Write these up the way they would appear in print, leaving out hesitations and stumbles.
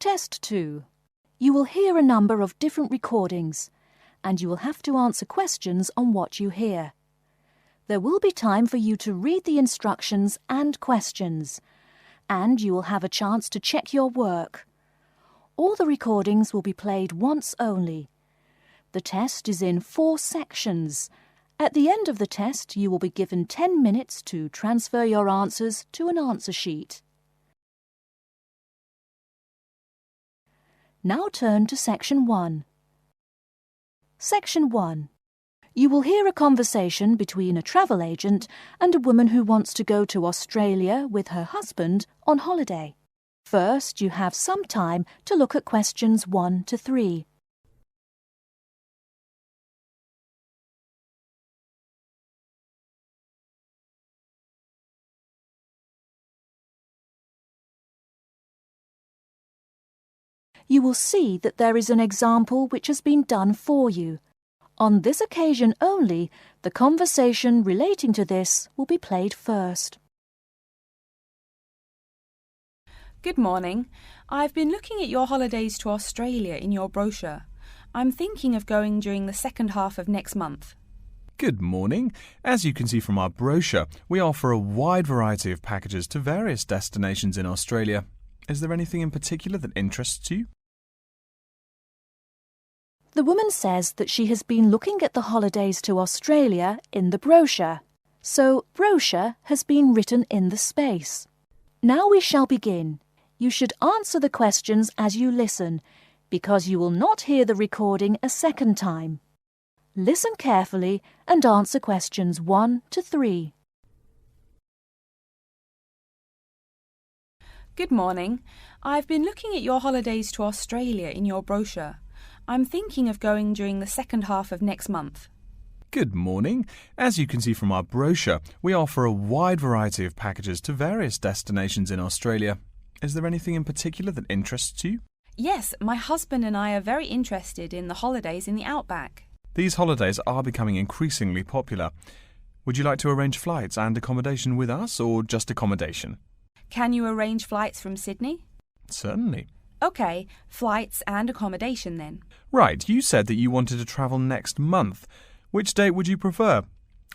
Test 2. You will hear a number of different recordings, and you will have to answer questions on what you hear. There will be time for you to read the instructions and questions, and you will have a chance to check your work. All the recordings will be played once only. The test is in 4 sections. At the end of the test, you will be given 10 minutes to transfer your answers to an answer sheet. Now turn to Section 1. Section 1. You will hear a conversation between a travel agent and a woman who wants to go to Australia with her husband on holiday. First, you have some time to look at questions 1 to 3. You will see that there is an example which has been done for you. On this occasion only, the conversation relating to this will be played first. Good morning. I've been looking at your holidays to Australia in your brochure. I'm thinking of going during the second half of next month. Good morning. As you can see from our brochure, we offer a wide variety of packages to various destinations in Australia. Is there anything in particular that interests you? The woman says that she has been looking at the holidays to Australia in the brochure. So, brochure has been written in the space. Now we shall begin. You should answer the questions as you listen, because you will not hear the recording a second time. Listen carefully and answer questions 1 to 3. Good morning. I've been looking at your holidays to Australia in your brochure. I'm thinking of going during the second half of next month. Good morning. As you can see from our brochure, we offer a wide variety of packages to various destinations in Australia. Is there anything in particular that interests you? Yes, my husband and I are very interested in the holidays in the outback. These holidays are becoming increasingly popular. Would you like to arrange flights and accommodation with us, or just accommodation? Can you arrange flights from Sydney? Certainly. OK, flights and accommodation then. Right, you said that you wanted to travel next month. Which date would you prefer?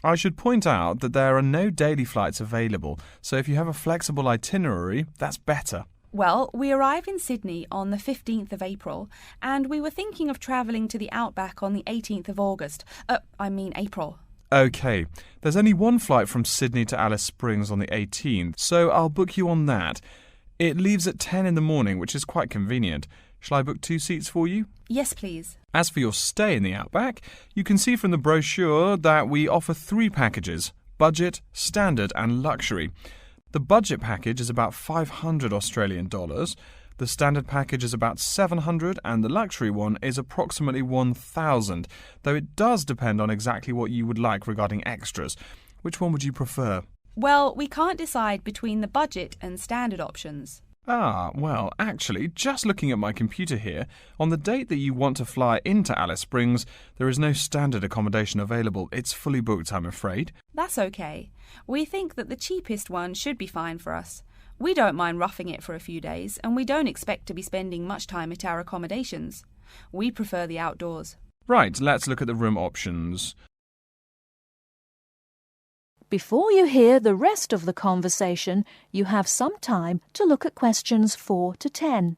I should point out that there are no daily flights available, so if you have a flexible itinerary, that's better. Well, we arrive in Sydney on the 15th of April, and we were thinking of travelling to the outback on the 18th of August. April. OK, there's only one flight from Sydney to Alice Springs on the 18th, so I'll book you on that. It leaves at 10 in the morning, which is quite convenient. Shall I book 2 seats for you? Yes, please. As for your stay in the outback, you can see from the brochure that we offer 3 packages: budget, standard and luxury. The budget package is about $500 Australian dollars, the standard package is about $700 and the luxury one is approximately $1,000, though it does depend on exactly what you would like regarding extras. Which one would you prefer? Well, we can't decide between the budget and standard options. Well, actually, just looking at my computer here, on the date that you want to fly into Alice Springs, there is no standard accommodation available. It's fully booked, I'm afraid. That's okay. We think that the cheapest one should be fine for us. We don't mind roughing it for a few days, and we don't expect to be spending much time at our accommodations. We prefer the outdoors. Right, let's look at the room options. Before you hear the rest of the conversation, you have some time to look at questions 4 to 10.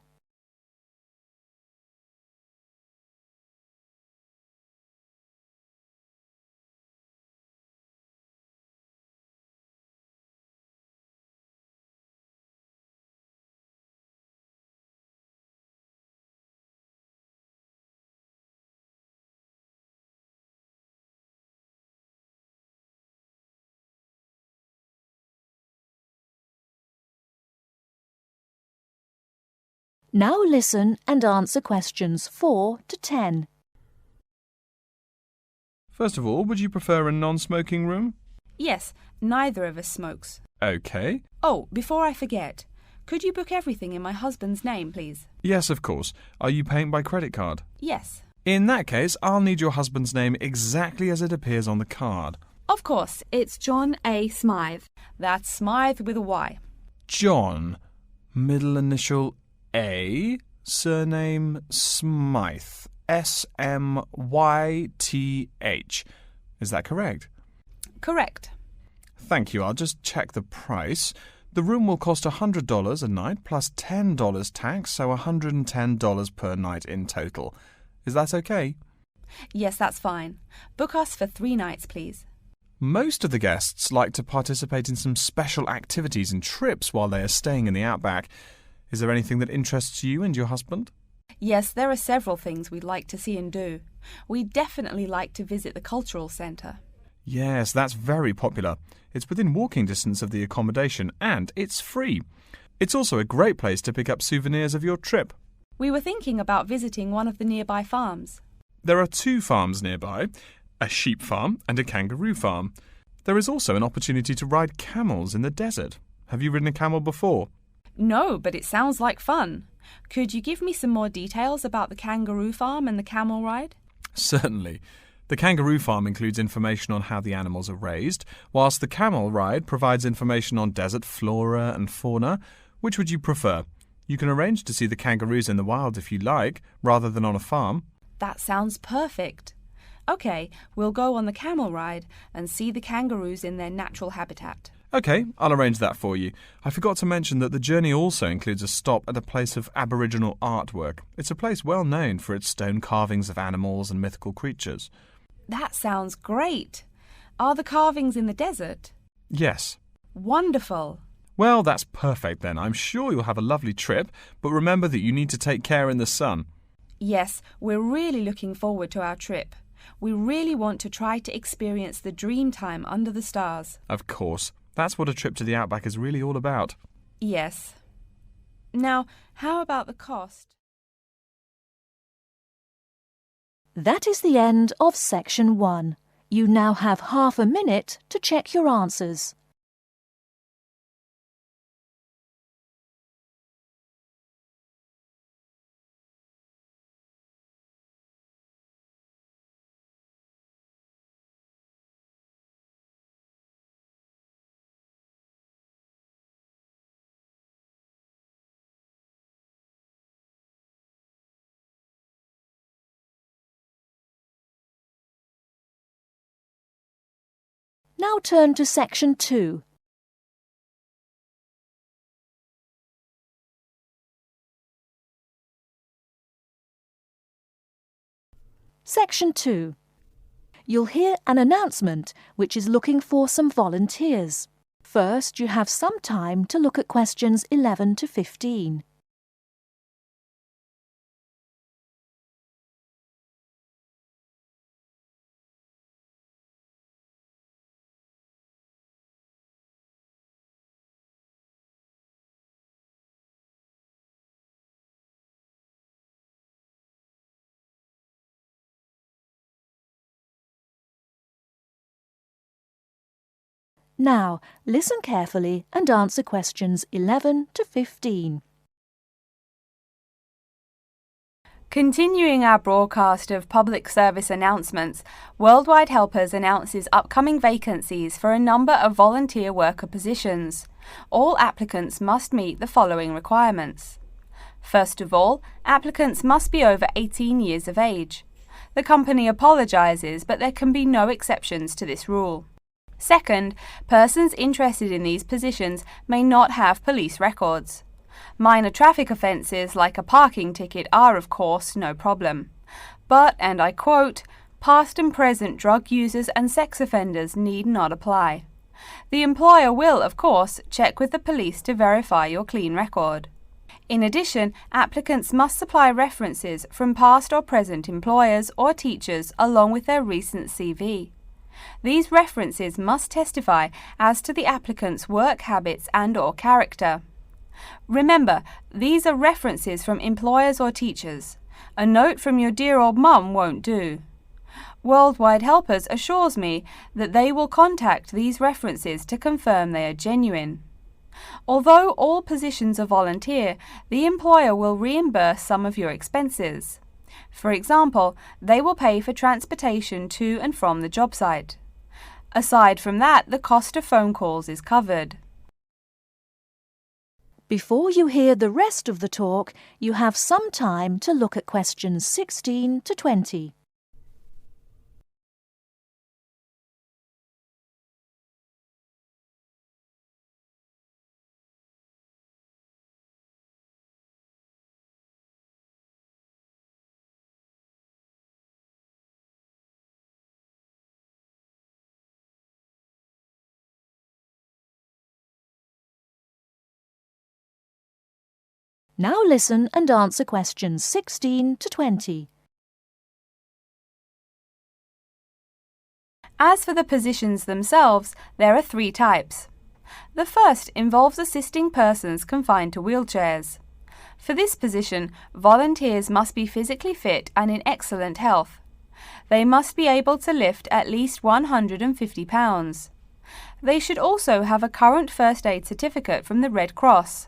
Now listen and answer questions 4 to 10. First of all, would you prefer a non-smoking room? Yes, neither of us smokes. OK. Oh, before I forget, could you book everything in my husband's name, please? Yes, of course. Are you paying by credit card? Yes. In that case, I'll need your husband's name exactly as it appears on the card. Of course, it's John A. Smythe. That's Smythe with a Y. John. Middle initial A, Surname Smythe. S-M-Y-T-H. Is that correct? Correct. Thank you. I'll just check the price. The room will cost $100 a night plus $10 tax, so $110 per night in total. Is that okay? Yes, that's fine. Book us for 3 nights, please. Most of the guests like to participate in some special activities and trips while they are staying in the outback. Is there anything that interests you and your husband? Yes, there are several things we'd like to see and do. We'd definitely like to visit the cultural centre. Yes, that's very popular. It's within walking distance of the accommodation and it's free. It's also a great place to pick up souvenirs of your trip. We were thinking about visiting one of the nearby farms. There are 2 farms nearby, a sheep farm and a kangaroo farm. There is also an opportunity to ride camels in the desert. Have you ridden a camel before? No, but it sounds like fun. Could you give me some more details about the kangaroo farm and the camel ride? Certainly. The kangaroo farm includes information on how the animals are raised, whilst the camel ride provides information on desert flora and fauna. Which would you prefer? You can arrange to see the kangaroos in the wild if you like, rather than on a farm. That sounds perfect. OK, we'll go on the camel ride and see the kangaroos in their natural habitat. OK, I'll arrange that for you. I forgot to mention that the journey also includes a stop at a place of Aboriginal artwork. It's a place well known for its stone carvings of animals and mythical creatures. That sounds great. Are the carvings in the desert? Yes. Wonderful. Well, that's perfect then. I'm sure you'll have a lovely trip, but remember that you need to take care in the sun. Yes, we're really looking forward to our trip. We really want to try to experience the dream time under the stars. Of course. That's what a trip to the outback is really all about. Yes. Now, how about the cost? That is the end of section 1. You now have half a minute to check your answers. Now turn to section 2. Section 2. You'll hear an announcement which is looking for some volunteers. First, you have some time to look at questions 11 to 15. Now, listen carefully and answer questions 11 to 15. Continuing our broadcast of public service announcements, Worldwide Helpers announces upcoming vacancies for a number of volunteer worker positions. All applicants must meet the following requirements. First of all, applicants must be over 18 years of age. The company apologises, but there can be no exceptions to this rule. Second, persons interested in these positions may not have police records. Minor traffic offences like a parking ticket are, of course, no problem. But, and I quote, past and present drug users and sex offenders need not apply. The employer will, of course, check with the police to verify your clean record. In addition, applicants must supply references from past or present employers or teachers along with their recent CV. These references must testify as to the applicant's work habits and/or character. Remember, these are references from employers or teachers. A note from your dear old mum won't do. Worldwide Helpers assures me that they will contact these references to confirm they are genuine. Although all positions are volunteer, the employer will reimburse some of your expenses. For example, they will pay for transportation to and from the job site. Aside from that, the cost of phone calls is covered. Before you hear the rest of the talk, you have some time to look at questions 16 to 20. Now listen and answer questions 16 to 20. As for the positions themselves, there are 3 types. The first involves assisting persons confined to wheelchairs. For this position, volunteers must be physically fit and in excellent health. They must be able to lift at least 150 pounds. They should also have a current first aid certificate from the Red Cross.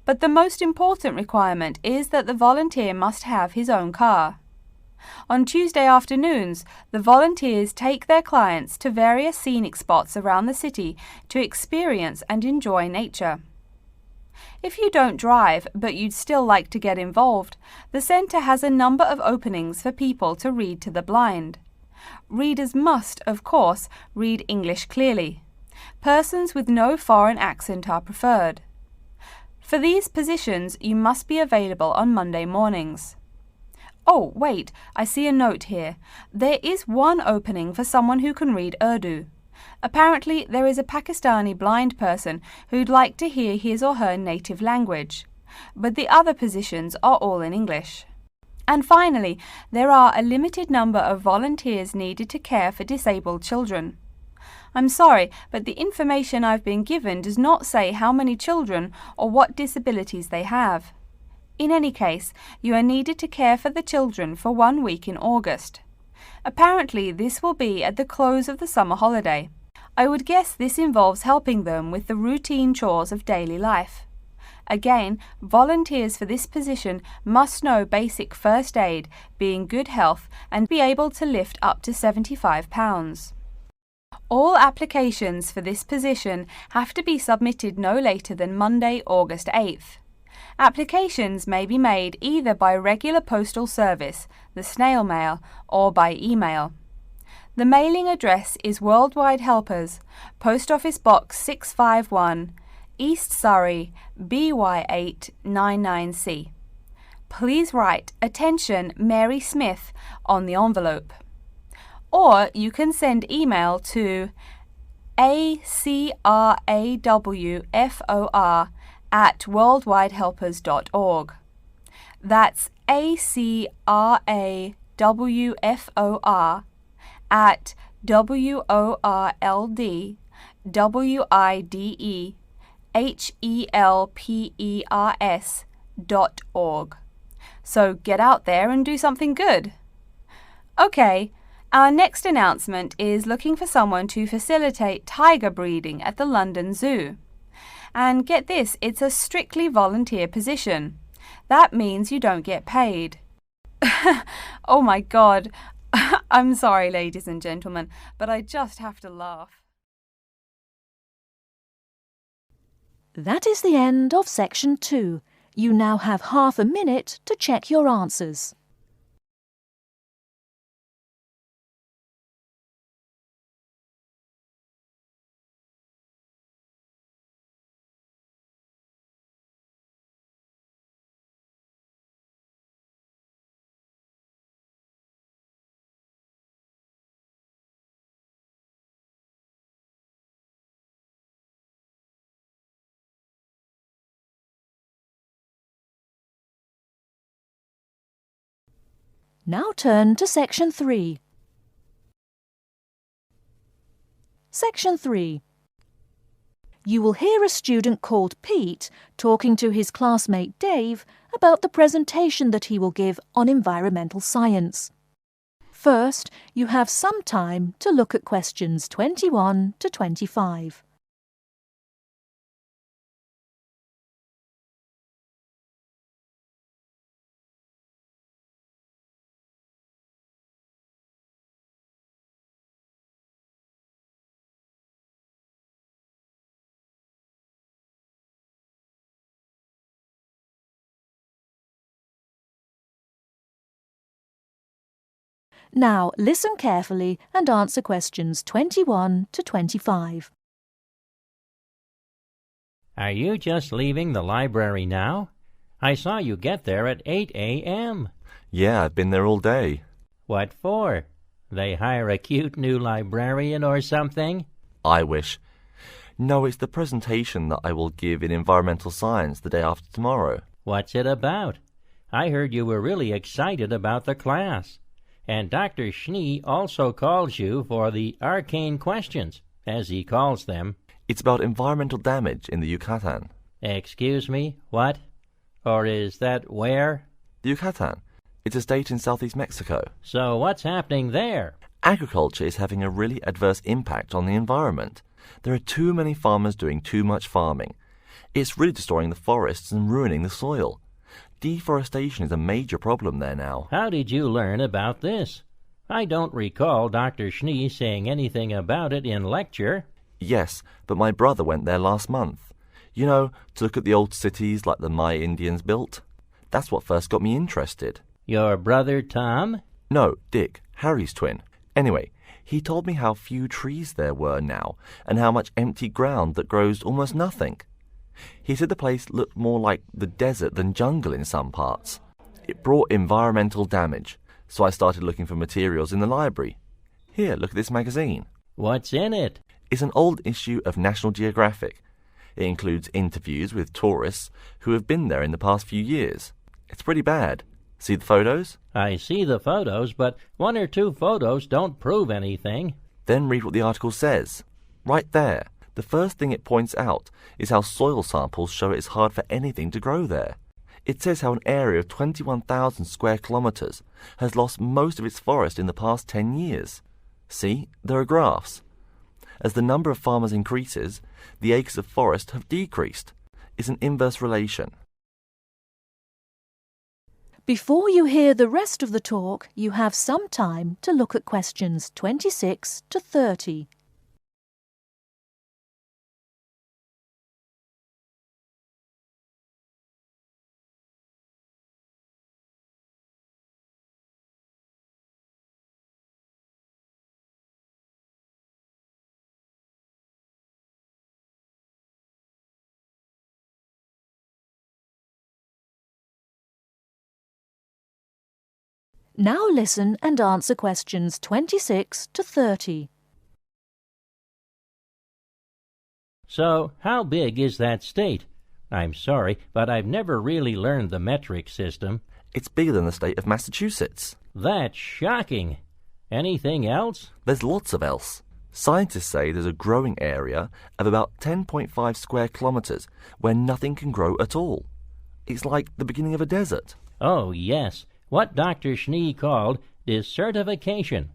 But the most important requirement is that the volunteer must have his own car. On Tuesday afternoons, the volunteers take their clients to various scenic spots around the city to experience and enjoy nature. If you don't drive, but you'd still like to get involved, the centre has a number of openings for people to read to the blind. Readers must, of course, read English clearly. Persons with no foreign accent are preferred. For these positions, you must be available on Monday mornings. Oh, wait, I see a note here. There is one opening for someone who can read Urdu. Apparently, there is a Pakistani blind person who'd like to hear his or her native language. But the other positions are all in English. And finally, there are a limited number of volunteers needed to care for disabled children. I'm sorry, but the information I've been given does not say how many children or what disabilities they have. In any case, you are needed to care for the children for 1 week in August. Apparently, this will be at the close of the summer holiday. I would guess this involves helping them with the routine chores of daily life. Again, volunteers for this position must know basic first aid, be in good health, and be able to lift up to 75 pounds. All applications for this position have to be submitted no later than Monday, August 8th. Applications may be made either by regular postal service, the snail mail, or by email. The mailing address is Worldwide Helpers, Post Office Box 651, East Surrey, BY8 99C. Please write "Attention Mary Smith" on the envelope. Or you can send email to acrawfor@worldwidehelpers.org. That's acrawfor@worldwidehelpers.org. So get out there and do something good. Okay. Our next announcement is looking for someone to facilitate tiger breeding at the London Zoo. And get this, it's a strictly volunteer position. That means you don't get paid. Oh my God. I'm sorry, ladies and gentlemen, but I just have to laugh. That is the end of section 2. You now have half a minute to check your answers. Now turn to section 3. Section 3. You will hear a student called Pete talking to his classmate Dave about the presentation that he will give on environmental science. First, you have some time to look at questions 21 to 25. Now listen carefully and answer questions 21 to 25. Are you just leaving the library now? I saw you get there at 8 a.m. Yeah, I've been there all day. What for? They hire a cute new librarian or something? I wish. No, it's the presentation that I will give in environmental science the day after tomorrow. What's it about? I heard you were really excited about the class. And Dr. Schnee also calls you for the arcane questions, as he calls them. It's about environmental damage in the Yucatan. Excuse me, what? Or is that where? The Yucatan. It's a state in southeast Mexico. So what's happening there? Agriculture is having a really adverse impact on the environment. There are too many farmers doing too much farming. It's really destroying the forests and ruining the soil. Deforestation is a major problem there now. How did you learn about this? I don't recall Dr. Schnee saying anything about it in lecture. Yes, but my brother went there last month. You know, to look at the old cities like the Maya Indians built. That's what first got me interested. Your brother Tom? No, Dick, Harry's twin. Anyway, he told me how few trees there were now and how much empty ground that grows almost nothing. He said the place looked more like the desert than jungle in some parts. It brought environmental damage, so I started looking for materials in the library. Here, look at this magazine. What's in it? It's an old issue of National Geographic. It includes interviews with tourists who have been there in the past few years. It's pretty bad. See the photos? I see the photos, but one or two photos don't prove anything. Then read what the article says. Right there, the first thing it points out is how soil samples show it's hard for anything to grow there. It says how an area of 21,000 square kilometers has lost most of its forest in the past 10 years. See, there are graphs. As the number of farmers increases, the acres of forest have decreased. It's an inverse relation. Before you hear the rest of the talk, you have some time to look at questions 26 to 30. Now listen and answer questions 26 to 30. So, how big is that state? I'm sorry, but I've never really learned the metric system. It's bigger than the state of Massachusetts. That's shocking. Anything else? There's lots of else. Scientists say there's a growing area of about 10.5 square kilometers where nothing can grow at all. It's like the beginning of a desert. Oh, yes. What Dr. Schnee called desertification.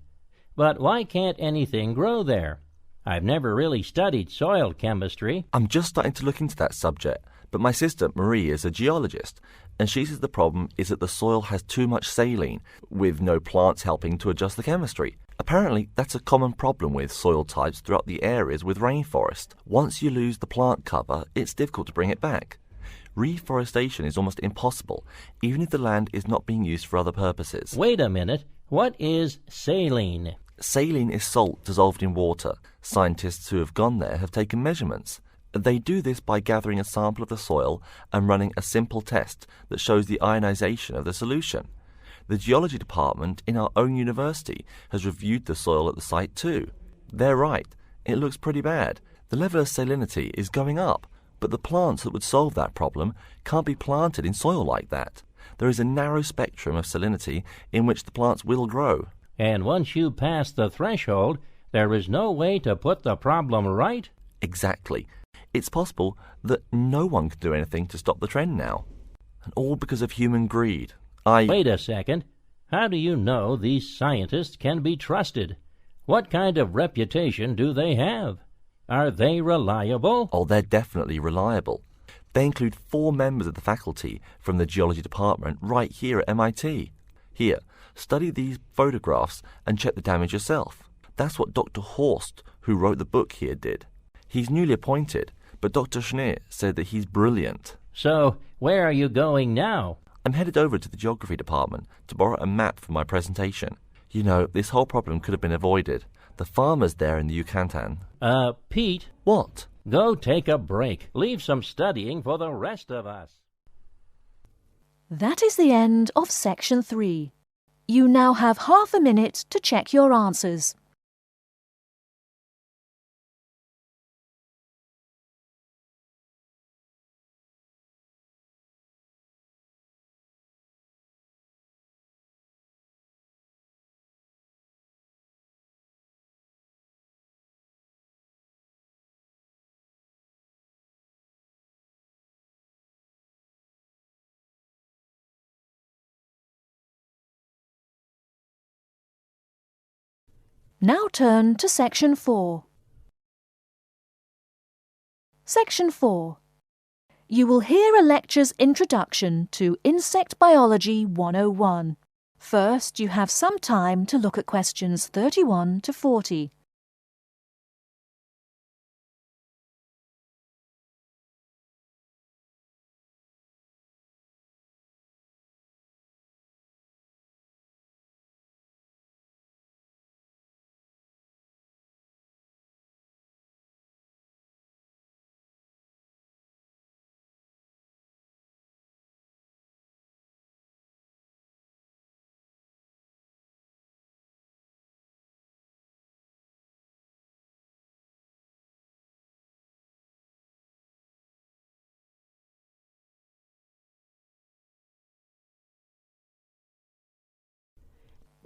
But why can't anything grow there? I've never really studied soil chemistry. I'm just starting to look into that subject, but my sister Marie is a geologist, and she says the problem is that the soil has too much saline, with no plants helping to adjust the chemistry. Apparently, that's a common problem with soil types throughout the areas with rainforest. Once you lose the plant cover, it's difficult to bring it back. Reforestation is almost impossible, even if the land is not being used for other purposes. Wait a minute. What is saline? Saline is salt dissolved in water. Scientists who have gone there have taken measurements. They do this by gathering a sample of the soil and running a simple test that shows the ionization of the solution. The geology department in our own university has reviewed the soil at the site too. They're right. It looks pretty bad. The level of salinity is going up. But the plants that would solve that problem can't be planted in soil like that. There is a narrow spectrum of salinity in which the plants will grow. And once you pass the threshold, there is no way to put the problem right? Exactly. It's possible that no one can do anything to stop the trend now. And all because of human greed. Wait a second. How do you know these scientists can be trusted? What kind of reputation do they have? Are they reliable? Oh, they're definitely reliable. They include 4 members of the faculty from the geology department right here at MIT. Here, study these photographs and check the damage yourself. That's what Dr. Horst, who wrote the book here, did. He's newly appointed, but Dr. Schnee said that he's brilliant. So, where are you going now? I'm headed over to the geography department to borrow a map for my presentation. You know, this whole problem could have been avoided. The farmers there in the Yucatan. Pete, What? go take a break. Leave some studying for the rest of us. That is the end of section 3. You now have half a minute to check your answers. Now turn to section 4. Section 4. You will hear a lecture's introduction to Insect Biology 101. First, you have some time to look at questions 31 to 40.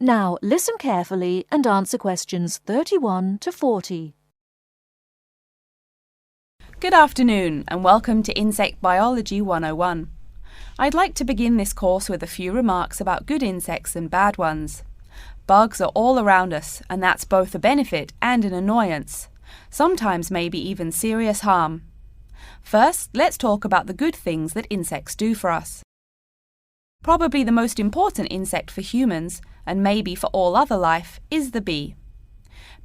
Now listen carefully and answer questions 31 to 40. Good afternoon and welcome to Insect Biology 101. I'd like to begin this course with a few remarks about good insects and bad ones. Bugs are all around us, and that's both a benefit and an annoyance, sometimes maybe even serious harm. First, let's talk about the good things that insects do for us. Probably the most important insect for humans, and maybe for all other life, is the bee.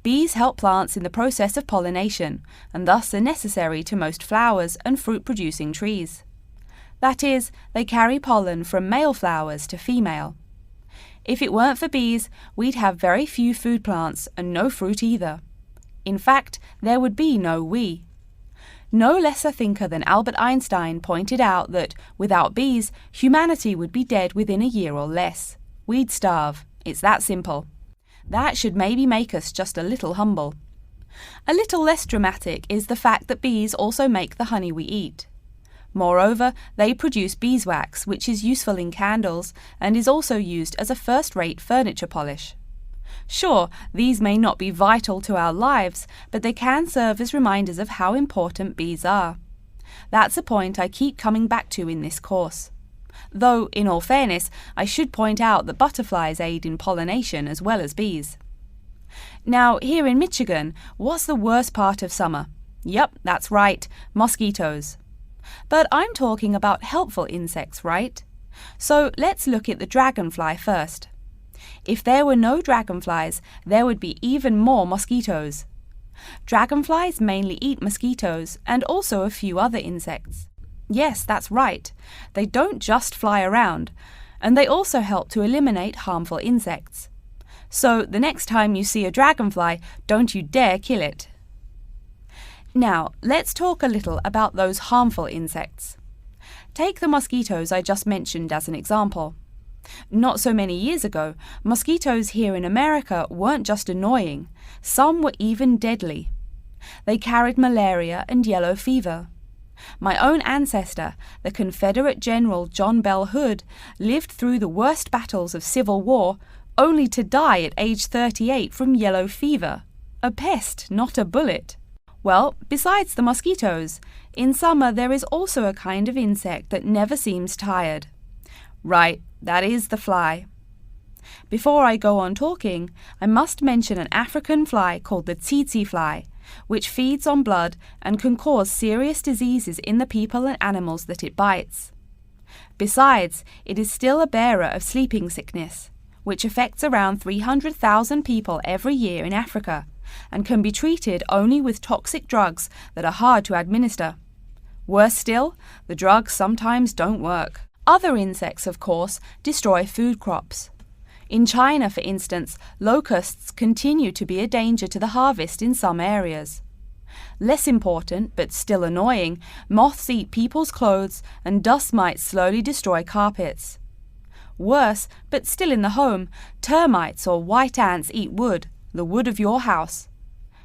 Bees help plants in the process of pollination, and thus are necessary to most flowers and fruit-producing trees. That is, they carry pollen from male flowers to female. If it weren't for bees, we'd have very few food plants and no fruit either. In fact, there would be no we. No less a thinker than Albert Einstein pointed out that, without bees, humanity would be dead within a year or less. We'd starve. It's that simple. That should maybe make us just a little humble. A little less dramatic is the fact that bees also make the honey we eat. Moreover, they produce beeswax, which is useful in candles and is also used as a first-rate furniture polish. Sure, these may not be vital to our lives, but they can serve as reminders of how important bees are. That's a point I keep coming back to in this course. Though, in all fairness, I should point out that butterflies aid in pollination as well as bees. Now, here in Michigan, what's the worst part of summer? Yep, that's right, mosquitoes. But I'm talking about helpful insects, right? So let's look at the dragonfly first. If there were no dragonflies, there would be even more mosquitoes. Dragonflies mainly eat mosquitoes and also a few other insects. Yes, that's right. They don't just fly around, and they also help to eliminate harmful insects. So the next time you see a dragonfly, don't you dare kill it. Now, let's talk a little about those harmful insects. Take the mosquitoes I just mentioned as an example. Not so many years ago, mosquitoes here in America weren't just annoying, some were even deadly. They carried malaria and yellow fever. My own ancestor, the Confederate General John Bell Hood, lived through the worst battles of Civil War, only to die at age 38 from yellow fever. A pest, not a bullet. Well, besides the mosquitoes, in summer there is also a kind of insect that never seems tired. Right, that is the fly. Before I go on talking, I must mention an African fly called the tsetse fly, which feeds on blood and can cause serious diseases in the people and animals that it bites. Besides, it is still a bearer of sleeping sickness, which affects around 300,000 people every year in Africa, and can be treated only with toxic drugs that are hard to administer. Worse still, the drugs sometimes don't work. Other insects, of course, destroy food crops. In China, for instance, locusts continue to be a danger to the harvest in some areas. Less important, but still annoying, moths eat people's clothes and dust mites slowly destroy carpets. Worse, but still in the home, termites or white ants eat wood, the wood of your house.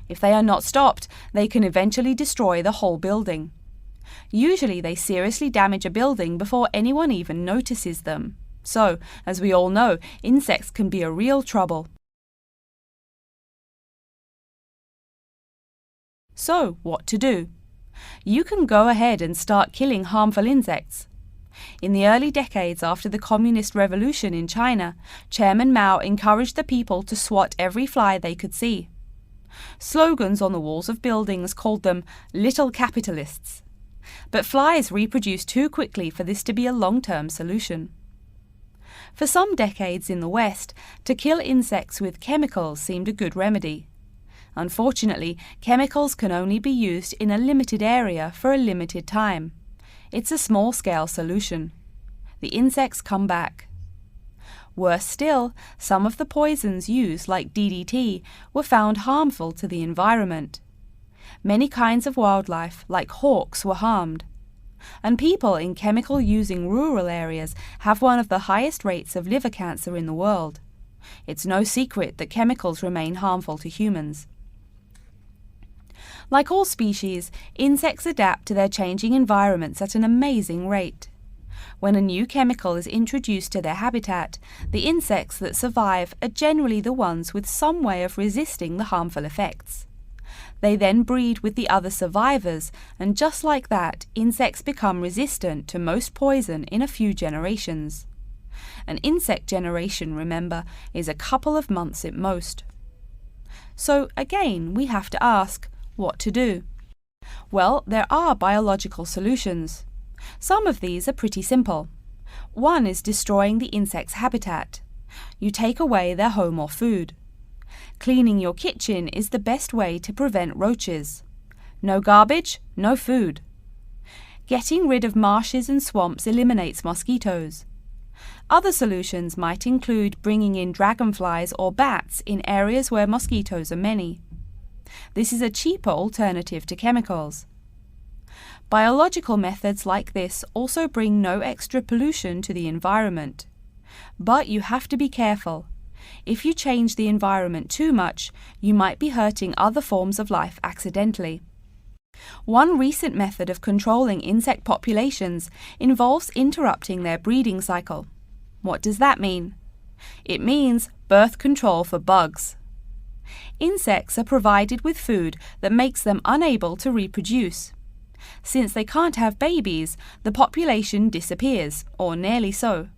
If they are not stopped, they can eventually destroy the whole building. Usually they seriously damage a building before anyone even notices them. So, as we all know, insects can be a real trouble. So, what to do? You can go ahead and start killing harmful insects. In the early decades after the Communist Revolution in China, Chairman Mao encouraged the people to swat every fly they could see. Slogans on the walls of buildings called them little capitalists. But flies reproduce too quickly for this to be a long-term solution. For some decades in the West, to kill insects with chemicals seemed a good remedy. Unfortunately, chemicals can only be used in a limited area for a limited time. It's a small-scale solution. The insects come back. Worse still, some of the poisons used, like DDT, were found harmful to the environment. Many kinds of wildlife, like hawks, were harmed. And people in chemical-using rural areas have one of the highest rates of liver cancer in the world. It's no secret that chemicals remain harmful to humans. Like all species, insects adapt to their changing environments at an amazing rate. When a new chemical is introduced to their habitat, the insects that survive are generally the ones with some way of resisting the harmful effects. They then breed with the other survivors, and just like that, insects become resistant to most poison in a few generations. An insect generation, remember, is a couple of months at most. So again, we have to ask, what to do? Well, there are biological solutions. Some of these are pretty simple. One is destroying the insect's habitat. You take away their home or food. Cleaning your kitchen is the best way to prevent roaches. No garbage, no food. Getting rid of marshes and swamps eliminates mosquitoes. Other solutions might include bringing in dragonflies or bats in areas where mosquitoes are many. This is a cheaper alternative to chemicals. Biological methods like this also bring no extra pollution to the environment. But you have to be careful. If you change the environment too much, you might be hurting other forms of life accidentally. One recent method of controlling insect populations involves interrupting their breeding cycle. What does that mean? It means birth control for bugs. Insects are provided with food that makes them unable to reproduce. Since they can't have babies, the population disappears, or nearly so.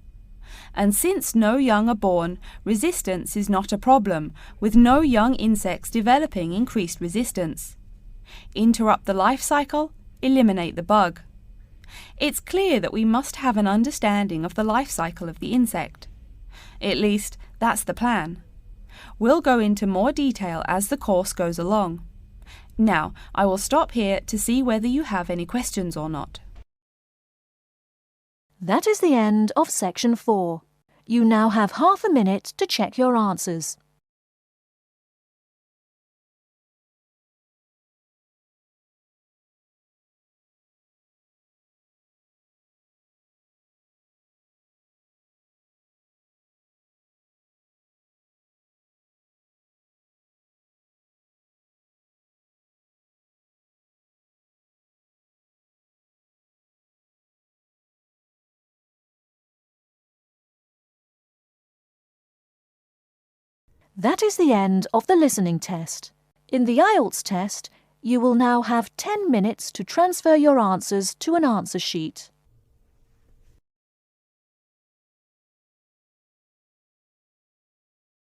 And since no young are born, resistance is not a problem, with no young insects developing increased resistance. Interrupt the life cycle, eliminate the bug. It's clear that we must have an understanding of the life cycle of the insect. At least, that's the plan. We'll go into more detail as the course goes along. Now, I will stop here to see whether you have any questions or not. That is the end of section 4. You now have half a minute to check your answers. That is the end of the listening test. In the IELTS test, you will now have 10 minutes to transfer your answers to an answer sheet.